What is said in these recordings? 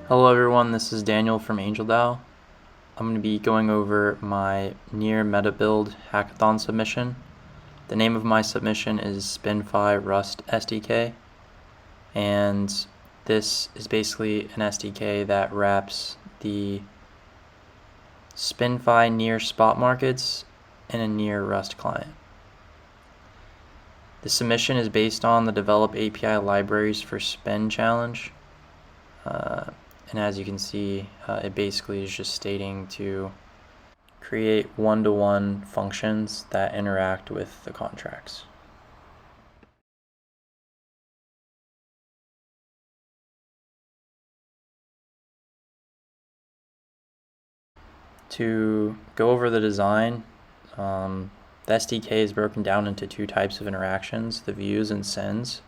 Hello everyone, this is Daniel from AngelDAO. I'm going to be going over my near MetaBUILD hackathon submission. The name of my submission is SpinFi Rust SDK, and this is basically an SDK that wraps the SpinFi near spot markets in a near Rust client. The submission is based on the Develop API libraries for Spin challenge. And as you can see, it basically is just stating to create one-to-one functions that interact with the contracts. To go over the design, the SDK is broken down into two types of interactions, the views and sends,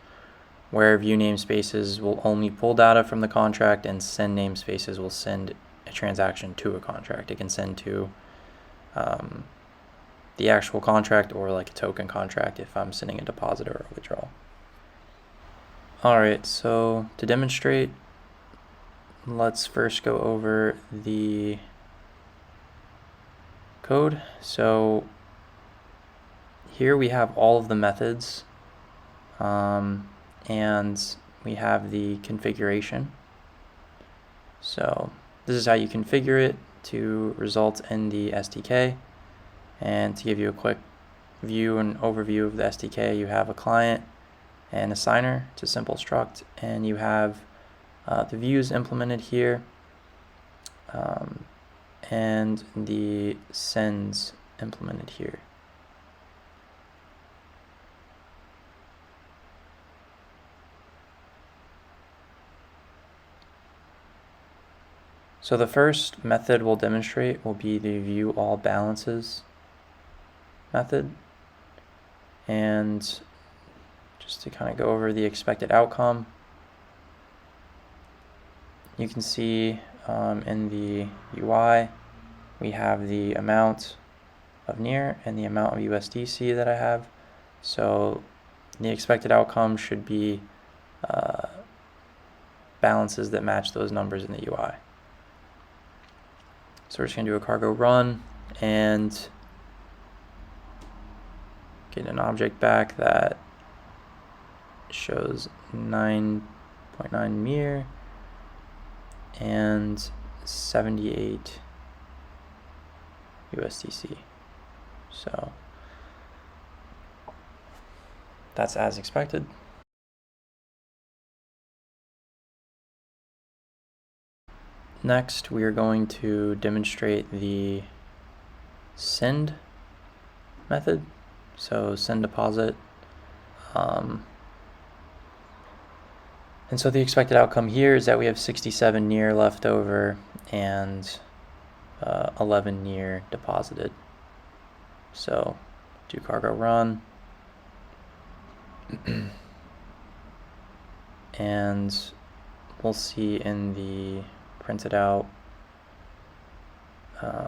where view namespaces will only pull data from the contract and send namespaces will send a transaction to a contract. It can send to the actual contract or like a token contract if I'm sending a deposit or a withdrawal. Alright, so to demonstrate, let's first go over the code. So here we have all of the methods and we have the configuration. So this is how you configure it to result in the SDK. And to give you a quick view and overview of the SDK, you have a client and a signer. It's a simple struct, and you have the views implemented here and the sends implemented here. So the first method we'll demonstrate will be the view all balances method. And just to kind of go over the expected outcome, you can see in the UI we have the amount of near and the amount of USDC that I have. So the expected outcome should be balances that match those numbers in the UI. So we're just going to do a cargo run and get an object back that shows 9.9 mir and 78 USDC. So that's as expected. Next, we are going to demonstrate the send method. So send deposit. And so the expected outcome here is that we have 67 near left over and 11 near deposited. So do cargo run. And we'll see in the printed out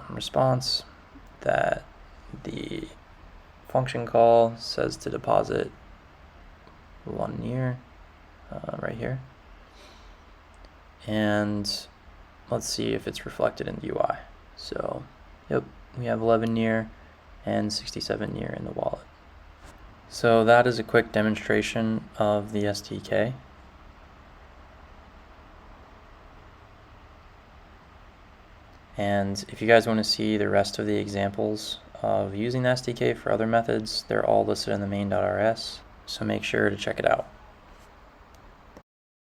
response that the function call says to deposit one near right here, and let's see if it's reflected in the UI. So yep, we have 11 near and 67 near in the wallet. So that is a quick demonstration of the SDK. And if you guys want to see the rest of the examples of using the SDK for other methods, they're all listed in the main.rs, so make sure to check it out.